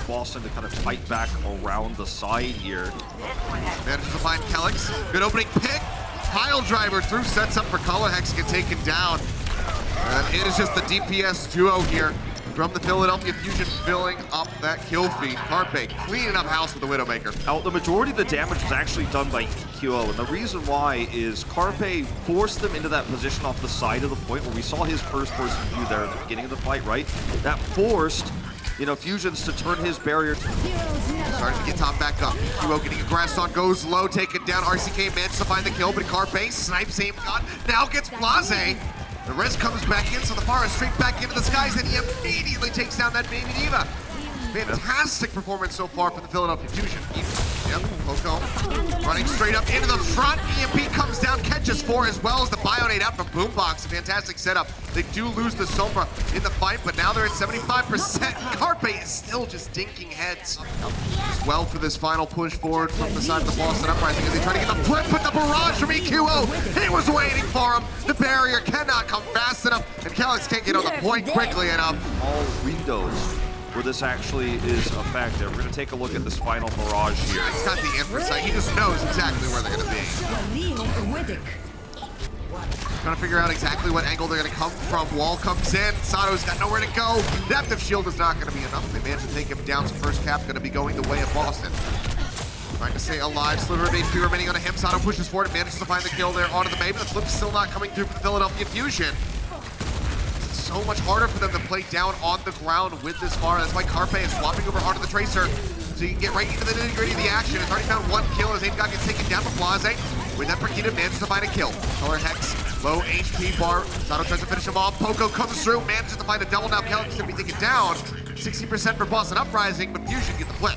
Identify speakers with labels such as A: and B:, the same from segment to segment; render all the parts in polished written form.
A: Boston to kind of fight back around the side here.
B: Manages to find Kelix. Good opening pick. Pile driver through, sets up for Color Hex to get taken down. And it is just the DPS duo here from the Philadelphia Fusion filling up that kill feed. Carpe cleaning up house with the Widowmaker.
A: Now, the majority of the damage was actually done by EQO, and the reason why is Carpe forced them into that position off the side of the point where we saw his first-person view there at the beginning of the fight, right? That forced, Fusions to turn his barrier.
B: Starting to get top back up. EQO getting aggressed on, goes low, taken down. RCK manages to find the kill, but Carpe snipes aim gun, now gets Blase. The rest comes back in, so the Forest straight back into the skies, and he immediately takes down that baby diva. Fantastic performance so far for the Philadelphia Fusion. Yep, Poco running straight up into the front. EMP comes down, catches 4 as well as the Bionate out from Boombox. A fantastic setup. They do lose the Sombra in the fight, but now they're at 75%. Carpe is still just dinking heads. As well for this final push forward from the side of the Boston Uprising as they try to get the flip, but the barrage from EQO, he was waiting for him. The barrier cannot come fast enough, and Kelix can't get on the point quickly enough.
A: All windows where this actually is effective. We're going to take a look at this final barrage here.
B: He's got the infrared, he just knows exactly where they're going to be. Trying to figure out exactly what angle they're going to come from. Wall comes in, Sato's got nowhere to go. Depth of shield is not going to be enough. They managed to take him down, so first cap going to be going the way of Boston. Trying to stay alive, sliver of HP remaining on him. Sato pushes forward and manages to find the kill there onto the May, but the flip's still not coming through for the Philadelphia Fusion. So much harder for them to play down on the ground with this bar. That's why Carpe is swapping over onto the Tracer, so you can get right into the nitty-gritty of the action. It's already found 1 kill as Aimgod gets taken down from Blase. With that, Brakita manages to find a kill. Color Hex, low HP bar. Sato tries to finish him off. Poco comes through, manages to find a double. Now Kelix is going to be taken down. 60% for Boston Uprising, but Fusion get the flip.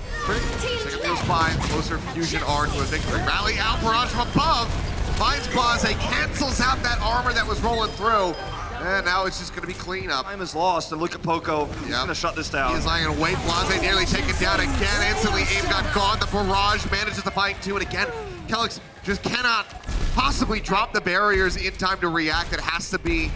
B: Second feels fine. Closer Fusion are to a victory. Rally out, barrage from above. Finds Blase, cancels out that armor that was rolling through. And now it's just going to be cleanup.
A: Time is lost, and look at Poco. He's going to shut this down.
B: He's lying in wait. Blase nearly taken down again. Instantly, Aimgod gone. The barrage manages to find 2. And again, Kelix just cannot possibly drop the barriers in time to react. It has to be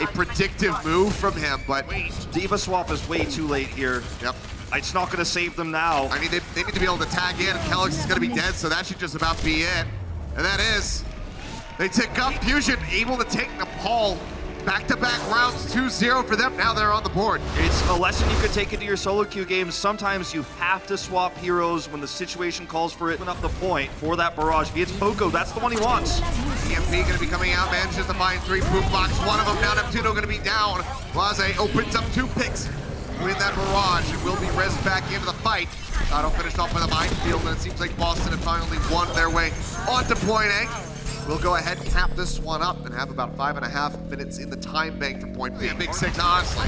B: a predictive move from him. But
A: Diva swap is way too late here.
B: Yep.
A: It's not going to save them now.
B: I mean, they need to be able to tag in. Kelix is going to be dead, so that should just about be it. And that is. They tick up. Fusion able to take Nepal. Back-to-back rounds, 2-0 for them. Now they're on the board.
A: It's a lesson you could take into your solo queue games. Sometimes you have to swap heroes when the situation calls for it. Open up the point for that barrage. If he hits Poco, that's the one he wants.
B: EMP going to be coming out. Manages to find 3 Boombox. One of them now. Neptuno going to be down. Blase opens up 2 picks with that barrage. It will be res back into the fight. Sato finished off with a minefield, and it seems like Boston have finally won their way onto point A. We'll go ahead and cap this one up and have about 5.5 minutes in the time bank for point B. Yeah, big 6, honestly.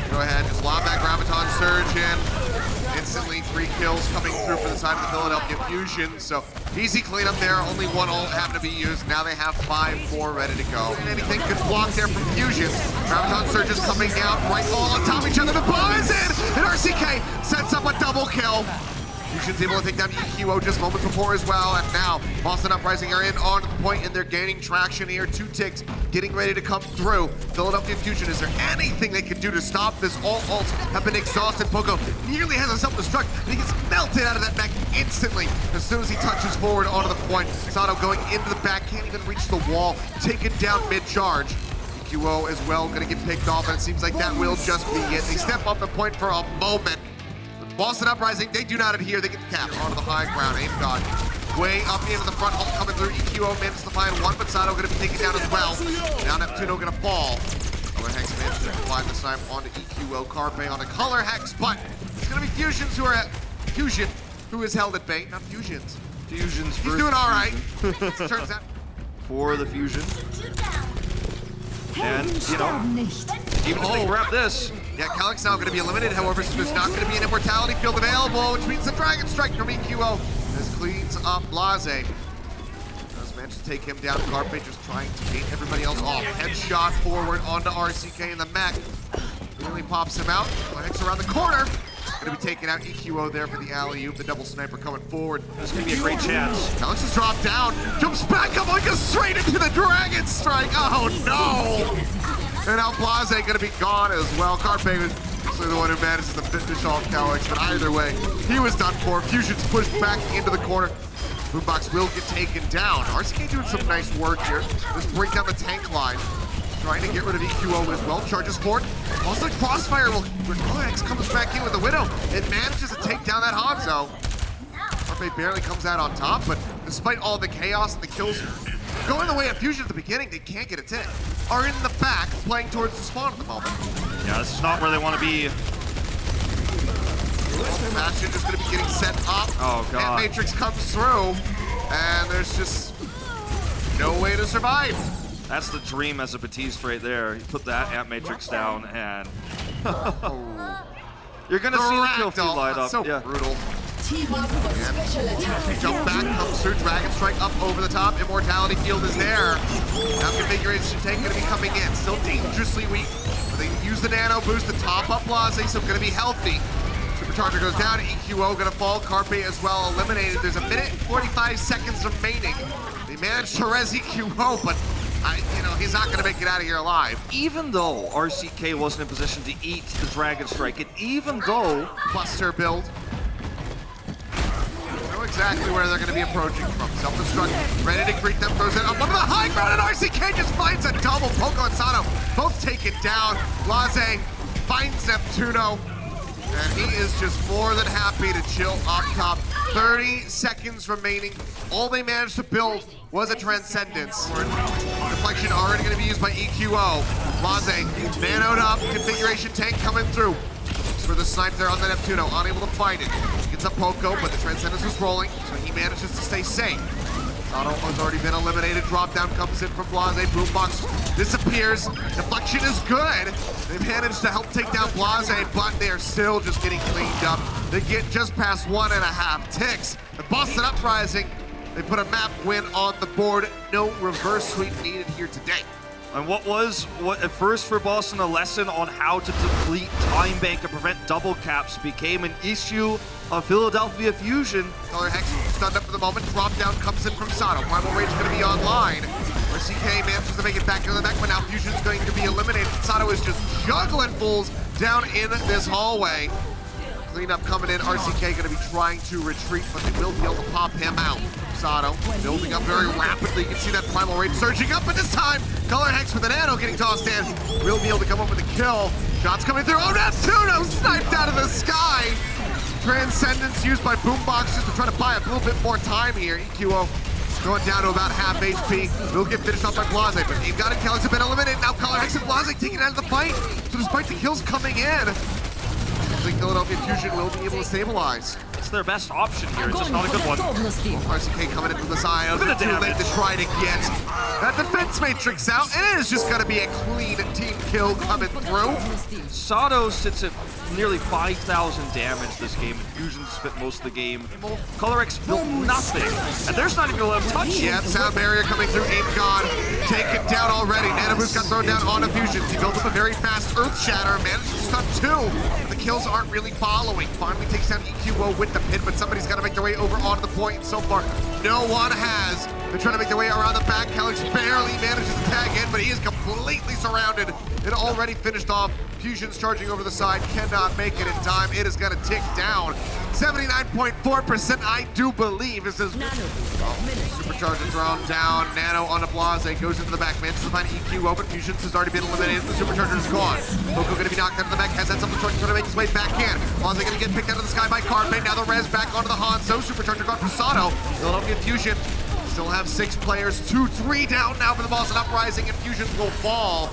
B: Go ahead, just lob that Graviton Surge in. Instantly 3 kills coming through for the side of the Philadelphia Fusion. So easy cleanup there, only 1 ult having to be used. Now they have 5 more ready to go. And anything could block there from Fusion. Graviton Surge is coming down, right all on top of each other. The ball is in, and RCK sets up a double kill. Fusion's able to take down EQO just moments before as well, and now Boston Uprising are in onto the point, and they're gaining traction here. 2 ticks getting ready to come through. Philadelphia Fusion, is there anything they can do to stop this? All ults have been exhausted. Poco nearly has a self-destruct, and he gets melted out of that mech instantly as soon as he touches forward onto the point. Sato going into the back, can't even reach the wall, taken down mid-charge. EQO as well gonna get picked off, and it seems like that will just be it. They step up the point for a moment. Boston Uprising, they do not adhere. They get the cap onto the high ground. Aimgod way up into the front, ult coming through. EQO manages to find 1, but Sato going to be taken down as well. Now Neptuno going to fall. Color Hex manages to fly this time onto EQO. Carpe on the Color Hex, but it's going to be Fusions who are at Fusion, who is held at bay, not Fusions.
A: Fusions.
B: He's doing all right. Turns out
A: for the Fusion. And, even if they grab this.
B: Yeah, Kelix now going to be eliminated. However, there's not going to be an Immortality field available, which means the Dragon Strike from EQO. This cleans up Blase. Does manage to take him down. Carpe just trying to beat everybody else off. Headshot forward onto RCK in the mech. Really pops him out. Hex around the corner. Going to be taking out EQO there for the alley-oop. The double sniper coming forward.
A: This is going to be a great chance.
B: Kelix just dropped down. Jumps back up like a straight into the Dragon Strike. Oh no! And now Blase going to be gone as well. Carpe Actually the one who manages to finish off Calyx, but either way, he was done for. Fusion's pushed back into the corner. Boombox will get taken down. RCK doing some nice work here. Let's break down the tank line. Trying to get rid of EQO as well. Charges forward. Also Crossfire will... X comes back in with the Widow. It manages to take down that Hanzo. Carpe barely comes out on top, but despite all the chaos and the kills going the way of Fusion at the beginning, they can't get a tick. Are in the back, playing towards the spawn at the moment.
A: Yeah, this is not where they want to be.
B: Bastion just going to be getting set up.
A: Oh, God.
B: That Matrix comes through, and there's just no way to survive.
A: That's the dream as a Batiste right there. You put that Ant Matrix down, and you're going to see the kill feed light up.
B: So
A: yeah.
B: brutal. Jump back, comes through, Dragon Strike up over the top, Immortality Field is there. Now Configuration Tank gonna be coming in, still dangerously weak. But they use the Nano Boost to top up Blase, so gonna be healthy. Supercharger goes down, EQO gonna fall, Carpe as well eliminated. There's a minute and 45 seconds remaining. They managed to res EQO, but he's not gonna make it out of here alive.
A: Even though RCK wasn't in position to eat the Dragon Strike, and even though
B: Cluster build. Exactly where they're going to be approaching from. Self-destruct, ready to greet them, throws it up on the high ground, and RCK just finds a double. Poco and Sato both taken down. Blase finds Neptuno, and he is just more than happy to chill up top. 30 seconds remaining. All they managed to build was a Transcendence. Deflection already going to be used by EQO. Blase nanoed up, Configuration Tank coming through. For the snipe there on the Neptuno, unable to find it. Gets up Poco, but the Transcendence was rolling, so he manages to stay safe. Sato has already been eliminated. Drop down comes in from Blase. Boombox disappears. Deflection is good. They managed to help take down Blase, but they're still just getting cleaned up. They get just past 1.5 ticks. The Boston Uprising, they put a map win on the board. No reverse sweep needed here today.
A: And what at first for Boston a lesson on how to deplete Time Bank and prevent double caps became an issue of Philadelphia Fusion.
B: Color Hex stunned up for the moment. Drop down comes in from Sato. Primal Rage going to be online. RCK manages to make it back into the back, but now Fusion's going to be eliminated. Sato is just juggling fools down in this hallway. Cleanup coming in. RCK going to be trying to retreat, but they will be able to pop him out. Sato building up very rapidly. You can see that Primal Rage surging up, but this time Color Hex with the Nano getting tossed in. Will be able to come up with a kill. Shots coming through. Oh, Neptuno sniped out of the sky. Transcendence used by Boombox just to try to buy a little bit more time here. EQO going down to about half HP. Will get finished off by Blase, but Eve got it. Kelly's have been eliminated. Now Color Hex and Blase taking it out of the fight. So despite the kills coming in, I think Philadelphia Fusion will be able to stabilize.
A: It's their best option here, it's just not a good one.
B: RCK coming in from the side. Too late to try to get that defense matrix out. It is just going to be a clean team kill coming through.
A: Sato sits at nearly 5,000 damage this game, and Fusion spent most of the game. Color X built nothing, and there's not even a left touch.
B: Yep, Sound Barrier coming through, Aim God taken down already. Nanoboost got thrown down onto Fusion. He built up a very fast Earth Shatter, managed to stun 2, but the kills aren't really following. Finally takes down EQO with the pit, but somebody's got to make their way over onto the point, and so far, no one has. They're trying to make their way around the back. Calyx barely manages to tag in, but he is completely surrounded. It already finished off. Fusion's charging over the side, cannot make it in time. It is going to tick down. 79.4%, I do believe. This is Supercharger thrown down. Nano on the Blase, goes into the back. Manages to find EQ open. Fusion's has already been eliminated. The Supercharger is gone. Poco going to be knocked out of the back. Has that Self-Destruct trying to make his way back in. Blase going to get picked out of the sky by Carpe. Now the res back onto the Hanzo. Supercharger gone for Sato. Philadelphia Fusion still have 6 players. 2-3 down now for the Boston Uprising, and Fusion will fall.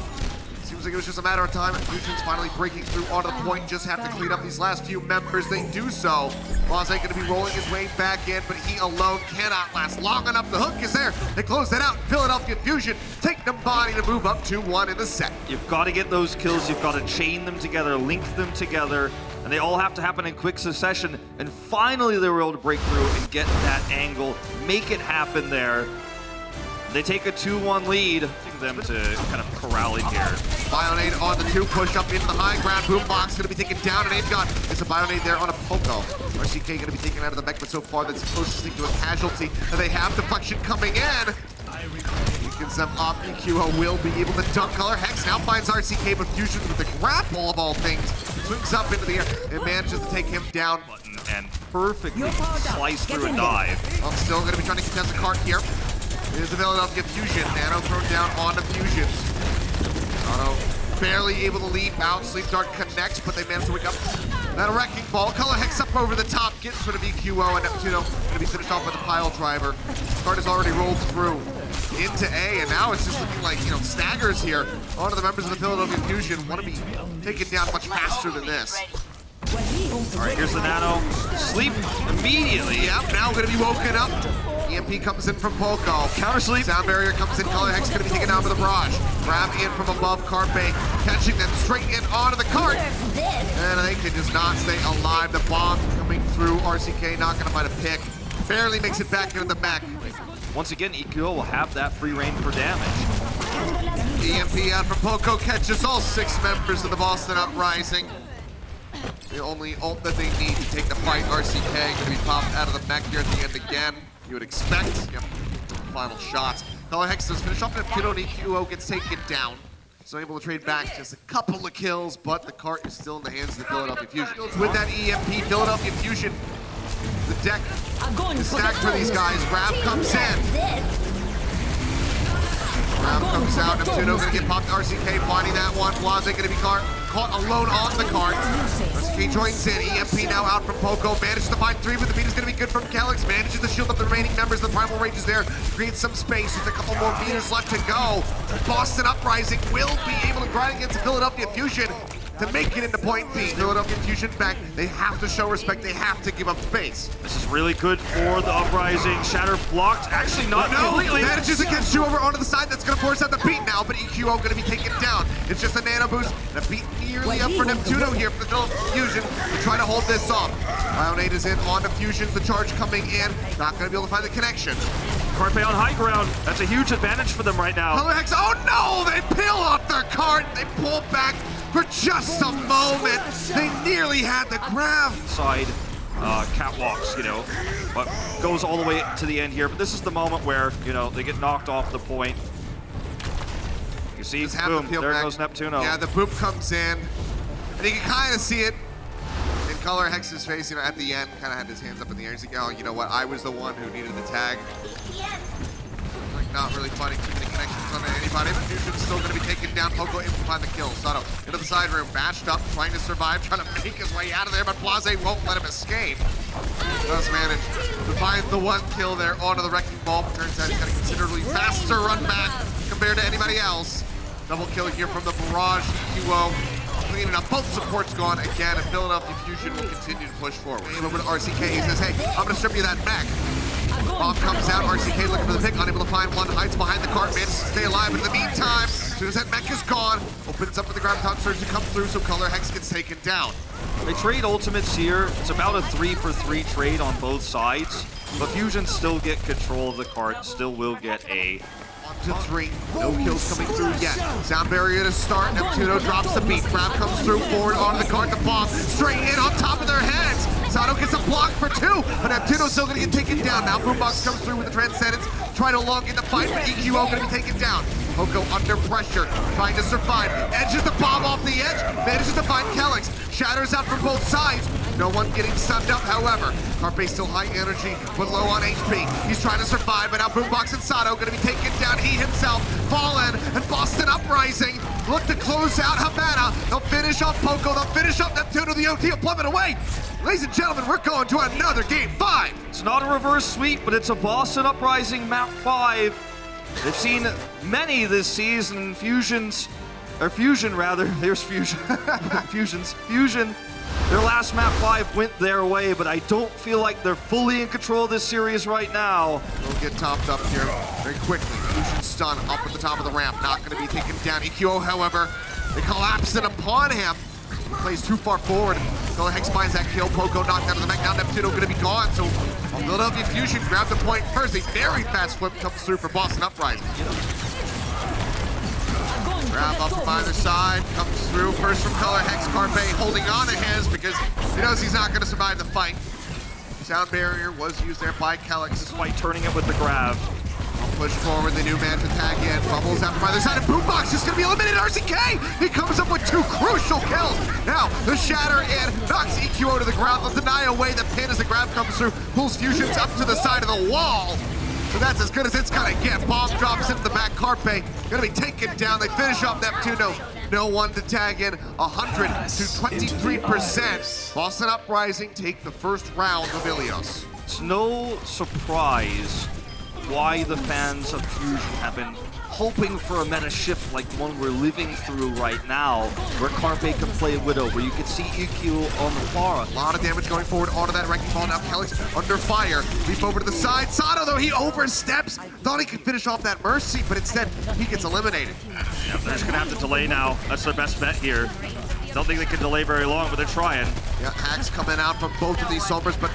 B: Seems like it was just a matter of time. Fusion's finally breaking through onto the point. Just have to clean up these last few members. They do so. Blase going to be rolling his way back in, but he alone cannot last long enough. The hook is there. They close that out. Philadelphia Fusion take the body to move up 2-1 in the set.
A: You've got to get those kills. You've got to chain them together, link them together, and they all have to happen in quick succession. And finally, they were able to break through and get that angle, make it happen there. They take a 2-1 lead. Taking them to kind of corral in here.
B: Bionade on the 2, push up into the high ground. Boombox gonna be taken down, and Aimgon is a Bionade there on a Poco. RCK gonna be taken out of the mech, but so far that's the closest thing to a casualty that they have. Deflection coming in. Wakens them up. EQO will be able to dunk. Color Hex now finds RCK, but Fusion with the grapple of all things swings up into the air and manages to take him down.
A: And perfectly slice through a dive.
B: I'm still going to be trying to contest the cart here. Here's the Philadelphia Fusion. Nano thrown down onto Fusions. Auto barely able to leap out. Sleep Dart connects, but they manage to wake up. That Wrecking Ball. Color Hex up over the top. Gets rid of EQO, and Neptuno going to be finished off with a pile driver. Cart has already rolled through into A, and now it's just looking like, you know, staggers here onto the members of the Philadelphia Fusion. Want to be taken down much faster than this.
A: All right, here's the Nano. Sleep immediately.
B: Yep, now going to be woken up. EMP comes in from Poco.
A: Counter sleep.
B: Sound barrier comes in. Color Hex going to be taken down by the barrage. Grab in from above. Carpe catching them straight in onto the cart. And they can just not stay alive. The bomb coming through. RCK not going to find a pick. Barely makes it back into the mech.
A: Once again, EQO will have that free reign for damage.
B: EMP out from Poco catches all 6 members of the Boston Uprising. The only ult that they need to take the fight. RCK going to be popped out of the mech here at the end again. You would expect. Yep. Final shots. Color Hex does finish off, and Neptuno and EQO gets taken down. So able to trade back just a couple of kills, but the cart is still in the hands of the Philadelphia Fusion. With that EMP, Philadelphia Fusion, the deck is stacked for these guys. Grab comes in. Grab comes out. Neptuno going to get popped. RCK finding that one. Blase going to be caught alone on the cart. RCK joins in. EMP now out from Poco. Manages to find 3, but the beat is going to be good from Calyx. Manages to shield up the remaining members. The Primal Rage is there. Creates some space. Just a couple more meters left to go. Boston Uprising will be able to grind against the Philadelphia Fusion to make it into point B. Philadelphia Fusion back. They have to show respect. They have to give up space.
A: This is really good for the Uprising. Shatter blocked. Actually, not completely.
B: Manages to get you over onto the side. That's going to force out the beat now, but EQO going to be taken down. It's just a nano boost. And a beat nearly up for Neptuno here for the Philadelphia Fusion to try to hold this off. Ionate is in onto Fusion. The charge coming in. Not going to be able to find the connection.
A: Carpe on high ground. That's a huge advantage for them right now.
B: Color Hex. Oh no! They peel off their cart. They pull back for just a moment. They nearly had the grab.
A: Side catwalks, you know, but goes all the way to the end here. But this is the moment where, you know, they get knocked off the point. You see, boom, there goes Neptuno.
B: Yeah, the boop comes in, and you can kind of see it in Color Hex's face, you know, at the end, kind of had his hands up in the air. He's like, oh, you know what, I was the one who needed the tag. Like, not really finding too many connections on anybody, but Fusion's still going to be taken down. Poco able to find the kill. Sato into the side room, bashed up, trying to survive, trying to make his way out of there, but Blase won't let him escape. Does manage to find the 1 kill there onto the Wrecking Ball, but turns out he's got a considerably faster run back compared to anybody else. Double kill here from the Barrage. EQO cleaning up. Both supports gone again, and Philadelphia Fusion will continue to push forward. Over to RCK. He says, hey, I'm going to strip you that back. Bomb comes out. RCK looking for the pick. Unable to find one. Hides behind the cart. Manages to stay alive. In the meantime, as soon as that mech is gone, opens up for the Graviton Surge to come through, so Color Hex gets taken down.
A: They trade ultimates here. It's about a 3-for-3 trade on both sides, but Fusion still get control of the cart, still will get a
B: 1-3. No kills coming through yet. Sound barrier to start. Neptuno drops the beat. Grab comes through forward onto the cart. The bomb straight in on top of their heads. Sato gets a block for 2, but Neptuno's still going to get taken down. Now Boombox comes through with the Transcendence, trying to elongate the fight, but EQO going to be taken down. Poco under pressure, trying to survive. Edges the bomb off the edge, manages to find Calyx. Shatters out from both sides. No one getting sunned up, however. Carpe still high energy, but low on HP. He's trying to survive, but now Boombox and Sato going to be taken down. He himself fallen, and Boston Uprising look to close out Havana. They'll finish off Poco, they'll finish off Neptuno. The OT will plummet away. Ladies and gentlemen, we're going to another game 5.
A: It's not a reverse sweep, but it's a Boston Uprising map 5. They've seen many this season. Fusion, there's Fusion. Fusion. Their last map 5 went their way, but I don't feel like they're fully in control of this series right now.
B: They'll get topped up here very quickly. Fusion stun up at the top of the ramp, not going to be taken down. EQO, however, they collapse it upon him. He plays too far forward. Color Hex finds that kill. Poco knocked out of the mech. Now Neptuno going to be gone, so Philadelphia Fusion grabs the point first. A very fast flip comes through for Boston Uprising. Grab up from either side, comes through. First from Color Hex. Carpe holding on to his because he knows he's not going to survive the fight. Sound barrier was used there by Calyx.
A: Despite turning it with the grab.
B: Push forward, the new man to tag in. Bubbles out from either side, and Boombox just gonna be eliminated. RCK, he comes up with 2 crucial kills. Now, the shatter in knocks EQO to the ground. They'll deny away the pin as the grab comes through. Pulls Fusions up to the side of the wall. So that's as good as it's gonna get. Bomb drops into the back. Carpe gonna be taken down. They finish off Neptuno. No one to tag in. 100 to 23%. Boston Uprising take the first round of Ilios.
A: It's no surprise why the fans of Fusion have been hoping for a meta shift like one we're living through right now, where Carpe can play Widow, where you can see EQ on the Pharah.
B: A lot of damage going forward onto that wrecking ball. Now Kelly's under fire. Leap over to the side. Sato, though, he oversteps. Thought he could finish off that Mercy, but instead he gets eliminated.
C: Yeah, they're just gonna have to delay now. That's their best bet here. Don't think they can delay very long, but they're trying.
B: Yeah, hacks coming out from both of these Sombras, but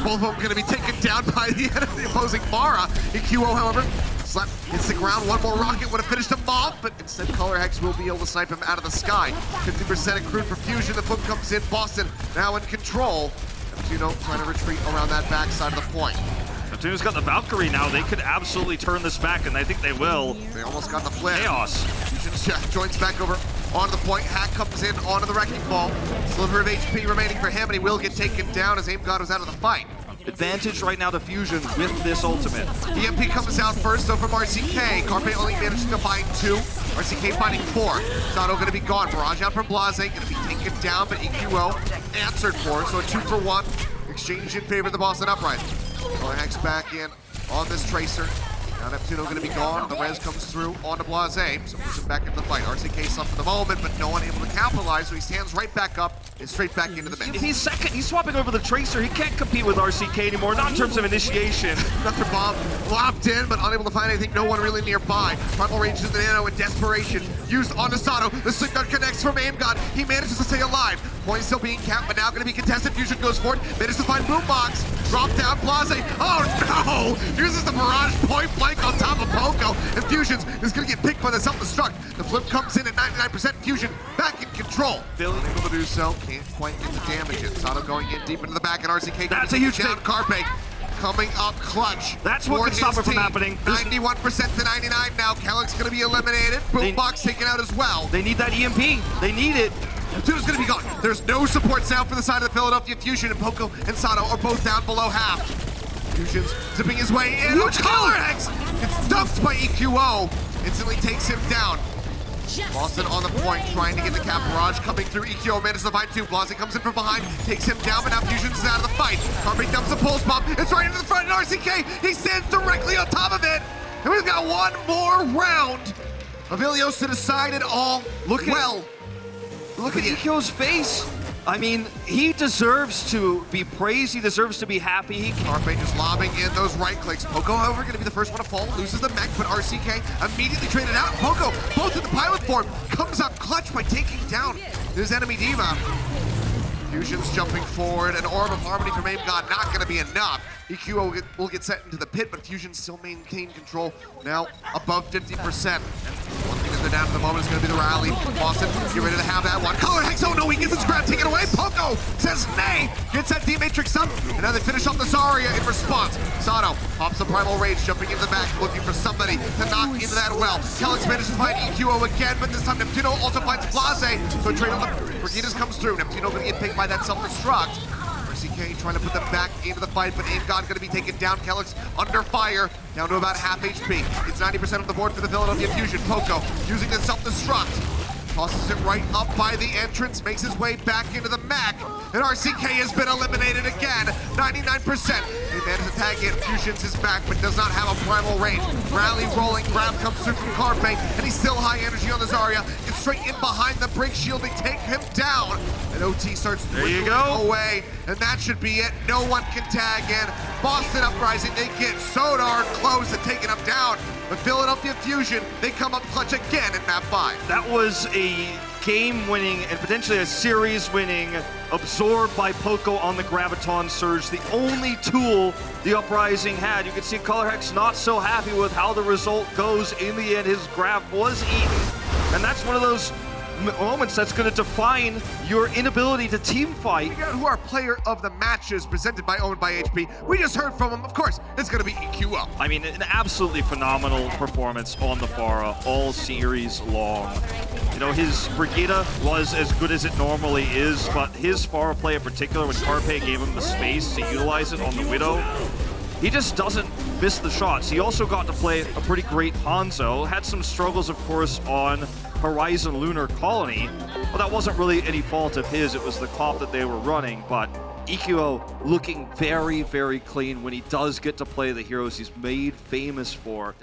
B: both of them going to be taken down by the opposing Pharah. EQO, however, slap hits the ground. One more rocket would have finished him off, but instead Color Hex will be able to snipe him out of the sky. 50% accrued for Fusion. The flip comes in. Boston now in control. Neptuno trying to retreat around that backside of the point.
C: Neptuno's got the Valkyrie now. They could absolutely turn this back, and I think they will.
B: They almost got the flip.
C: Chaos.
B: Fusion joins back over onto the point. Hack comes in onto the wrecking ball. Sliver of HP remaining for him, and he will get taken down as Aim God was out of the fight.
A: Advantage right now to Fusion with this ultimate.
B: EMP comes out first, though, from RCK. Carpe only managing to find 2. RCK finding 4. Sato going to be gone. Barrage out from Blase, going to be taken down, but EQO answered for it. So a 2-for-1 exchange in favor of the Boston Uprising. Color Hex back in on this Tracer. Now Neptuno going to be gone. The res comes through onto Blase, so puts him back into the fight. RCK slumped for the moment, but no one able to capitalize, so he stands right back up and straight back into the mix.
C: He's second. He's swapping over the Tracer. He can't compete with RCK anymore, not in terms of initiation.
B: Another bomb lopped in, but unable to find anything. No one really nearby. Primal ranges the Nano in desperation. Used onto Sato. The Slip Gun connects from Aim God. He manages to stay alive. Point still being capped, but now going to be contested. Fusion goes forward. Manages to find Boombox. Drop down Blase. Oh no! Uses the Barrage point blank on top of Poco. And Fusions is going to get picked by the self-destruct. The flip comes in at 99%. Fusion back in control. Billy able to do so. Can't quite get the damage in. Sato going in deep into the back, and RCK
C: That's a huge
B: down.
C: thing.
B: Carpe coming up clutch.
C: That's what can stop it from happening.
B: 91% to 99 now. Kellick's going to be eliminated. Boombox taken out as well.
C: They need that EMP. They need it.
B: Tu's going to be gone. There's no support sound for the side of the Philadelphia Fusion, and Poco and Sato are both down below half. Fusion's zipping his way in.
C: Huge
B: Color Hex gets stuffed by EQO. Instantly takes him down. Boston on the point, trying to get the cap. Barrage coming through. EQO manages to find 2. Blase comes in from behind, takes him down, but now Fusion's out of the fight. Carpe dumps the pulse bomb. It's right into the front, and RCK, he stands directly on top of it. And we've got one more round of Ilios to decide it all.
A: Look at EQO's face. I mean, he deserves to be praised. He deserves to be happy.
B: Carpe just lobbing in those right clicks. Poco, however, going to be the first one to fall. Loses the mech, but RCK immediately traded out. Poco, both in the pilot form, comes up clutch by taking down his enemy Diva. Fusion's jumping forward. An Orb of Harmony from Aim God, not going to be enough. EQ will get sent into the pit, but Fusion still maintain control, now above 50%. And one thing that they're down at the moment is going to be the rally. Boston, get ready to have that one. Color Hex, oh no, he gets his grab taken away. Poco says nay, gets that D-Matrix up, and now they finish off the Zarya in response. Sato pops the Primal Rage, jumping into the back, looking for somebody to knock into that well. Kellick's managed to find EQO again, but this time Neptuno also finds Blase. So a trade on the Brigidas comes through. Neptuno going to get picked by that self-destruct. RCK trying to put them back into the fight, but Aim God going to be taken down. Kellick's under fire, down to about half HP. It's 90% of the board for the Philadelphia Fusion. Poco using the self-destruct. Tosses it right up by the entrance, makes his way back into the MAC, and RCK has been eliminated again, 99%. He managed to tag in, Fusion's his back, but does not have a primal range. Rally rolling, grab comes through from Carpe, and he's still high energy on the Zarya. Gets straight in behind the break shield, they take him down, and OT starts dwindling away, and that should be it. No one can tag in. Boston Uprising, they get so darn close to taking him down. But Philadelphia Fusion, they come up clutch again in map 5.
C: That was a game-winning and potentially a series-winning absorbed by Poco on the Graviton Surge. The only tool the Uprising had. You can see Color Hex not so happy with how the result goes. In the end, his grab was eaten. And that's one of those moments that's going to define your inability to team fight.
B: Figure out who our player of the match is, presented by Owned by HP. We just heard from him. Of course, it's going to be EQO.
C: I mean, an absolutely phenomenal performance on the Pharah all series long. You know, his Brigida was as good as it normally is, but his Pharah play in particular, when Carpe gave him the space to utilize it on the Widow, he just doesn't miss the shots. He also got to play a pretty great Hanzo. Had some struggles, of course, on Horizon Lunar Colony, but that wasn't really any fault of his. It was the comp that they were running. But EQO looking very, very clean when he does get to play the heroes he's made famous for.